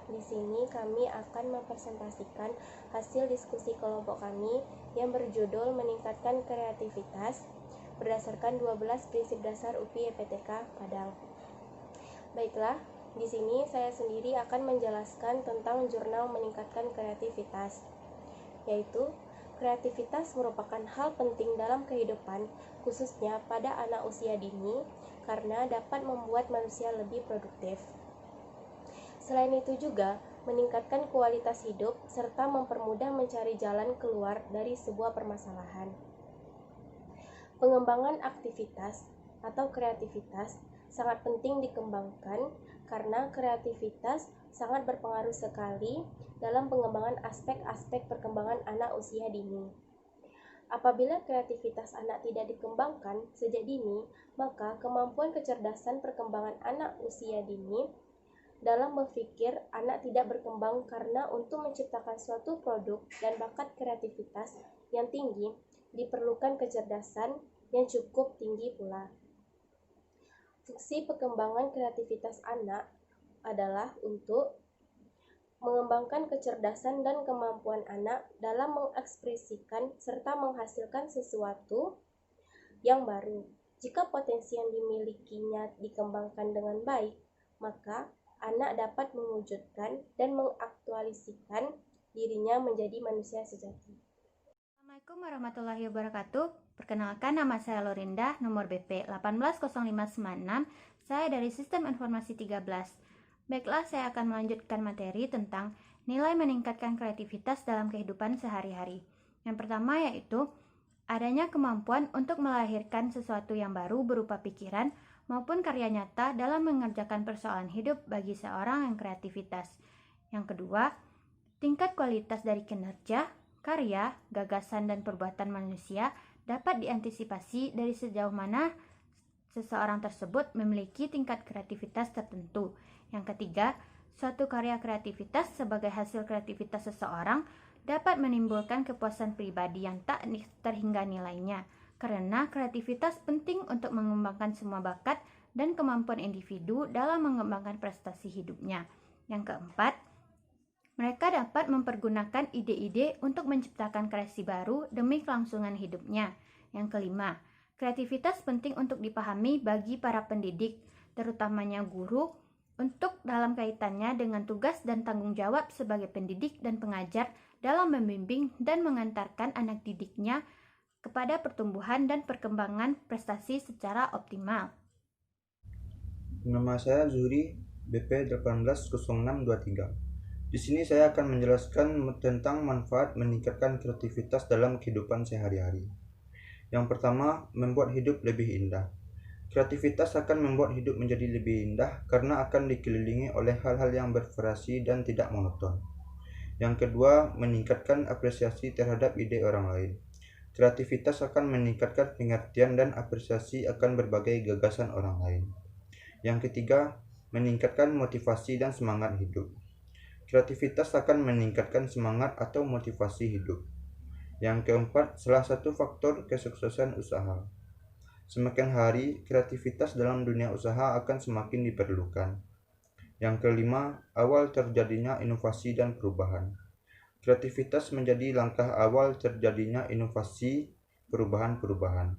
Di sini kami akan mempresentasikan hasil diskusi kelompok kami yang berjudul Meningkatkan Kreativitas berdasarkan 12 prinsip dasar UPI EPTK Padang. Baiklah, di sini saya sendiri akan menjelaskan tentang jurnal meningkatkan kreativitas, yaitu kreativitas merupakan hal penting dalam kehidupan, khususnya pada anak usia dini, karena dapat membuat manusia lebih produktif. Selain itu juga meningkatkan kualitas hidup serta mempermudah mencari jalan keluar dari sebuah permasalahan. Pengembangan aktivitas atau kreativitas sangat penting dikembangkan karena kreativitas sangat berpengaruh sekali dalam pengembangan aspek-aspek perkembangan anak usia dini. Apabila kreativitas anak tidak dikembangkan sejak dini, maka kemampuan kecerdasan perkembangan anak usia dini dalam berpikir anak tidak berkembang karena untuk menciptakan suatu produk dan bakat kreativitas yang tinggi diperlukan kecerdasan yang cukup tinggi pula. Fungsi perkembangan kreativitas anak adalah untuk mengembangkan kecerdasan dan kemampuan anak dalam mengekspresikan serta menghasilkan sesuatu yang baru. Jika potensi yang dimilikinya dikembangkan dengan baik, maka anak dapat mewujudkan dan mengaktualisasikan dirinya menjadi manusia sejati. Assalamualaikum warahmatullahi wabarakatuh. Perkenalkan, nama saya Lorinda, nomor BP 180596. Saya dari Sistem Informasi 13. Baiklah, saya akan melanjutkan materi tentang nilai meningkatkan kreativitas dalam kehidupan sehari-hari. Yang pertama yaitu adanya kemampuan untuk melahirkan sesuatu yang baru berupa pikiran maupun karya nyata dalam mengerjakan persoalan hidup bagi seorang yang kreativitas. Yang kedua, tingkat kualitas dari kinerja, karya, gagasan, dan perbuatan manusia dapat diantisipasi dari sejauh mana seseorang tersebut memiliki tingkat kreativitas tertentu. Yang ketiga, suatu karya kreativitas sebagai hasil kreativitas seseorang dapat menimbulkan kepuasan pribadi yang tak terhingga nilainya, karena kreativitas penting untuk mengembangkan semua bakat dan kemampuan individu dalam mengembangkan prestasi hidupnya. Yang keempat, mereka dapat mempergunakan ide-ide untuk menciptakan kreasi baru demi kelangsungan hidupnya. Yang kelima, kreativitas penting untuk dipahami bagi para pendidik, terutamanya guru, untuk dalam kaitannya dengan tugas dan tanggung jawab sebagai pendidik dan pengajar dalam membimbing dan mengantarkan anak didiknya kepada pertumbuhan dan perkembangan prestasi secara optimal. Nama saya Zuri, BP 180623. Di sini saya akan menjelaskan tentang manfaat meningkatkan kreativitas dalam kehidupan sehari-hari. Yang pertama, membuat hidup lebih indah. Kreativitas akan membuat hidup menjadi lebih indah karena akan dikelilingi oleh hal-hal yang bervariasi dan tidak monoton. Yang kedua, meningkatkan apresiasi terhadap ide orang lain. Kreativitas akan meningkatkan pengertian dan apresiasi akan berbagai gagasan orang lain. Yang ketiga, meningkatkan motivasi dan semangat hidup. Kreativitas akan meningkatkan semangat atau motivasi hidup. Yang keempat, salah satu faktor kesuksesan usaha. Semakin hari, kreativitas dalam dunia usaha akan semakin diperlukan. Yang kelima, awal terjadinya inovasi dan perubahan. Kreativitas menjadi langkah awal terjadinya inovasi perubahan-perubahan.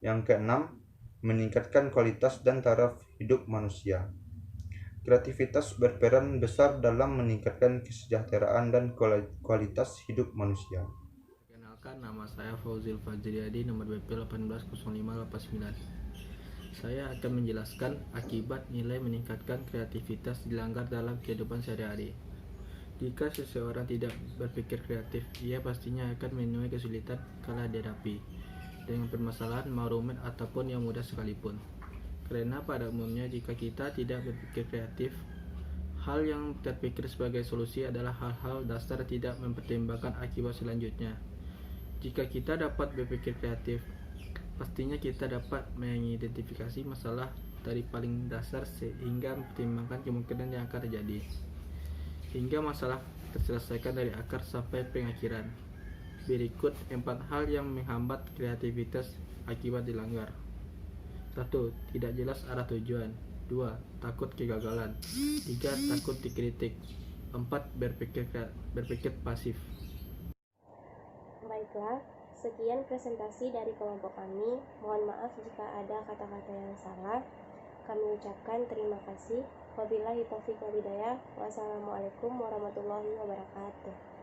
Yang keenam, meningkatkan kualitas dan taraf hidup manusia. Kreativitas berperan besar dalam meningkatkan kesejahteraan dan kualitas hidup manusia. Perkenalkan, nama saya Fauzil Fajriadi, nomor BP 180589. Saya akan menjelaskan akibat nilai meningkatkan kreativitas dilanggar dalam kehidupan sehari-hari. Jika seseorang tidak berpikir kreatif, ia pastinya akan menemui kesulitan kala dihadapi dengan permasalahan mau rumit ataupun yang mudah sekalipun. Karena pada umumnya jika kita tidak berpikir kreatif, hal yang terpikir sebagai solusi adalah hal-hal dasar tidak mempertimbangkan akibat selanjutnya. Jika kita dapat berpikir kreatif, pastinya kita dapat mengidentifikasi masalah dari paling dasar sehingga mempertimbangkan kemungkinan yang akan terjadi, hingga masalah terselesaikan dari akar sampai pengakhiran. Berikut 4 hal yang menghambat kreativitas akibat dilanggar. 1. Tidak jelas arah tujuan. 2. Takut kegagalan. 3. Takut dikritik. 4. Berpikir pasif. Baiklah, sekian presentasi dari kelompok kami. Mohon maaf jika ada kata-kata yang salah. Kami ucapkan terima kasih. Wabillahi taufiq wal hidayah. Wassalamualaikum warahmatullahi wabarakatuh.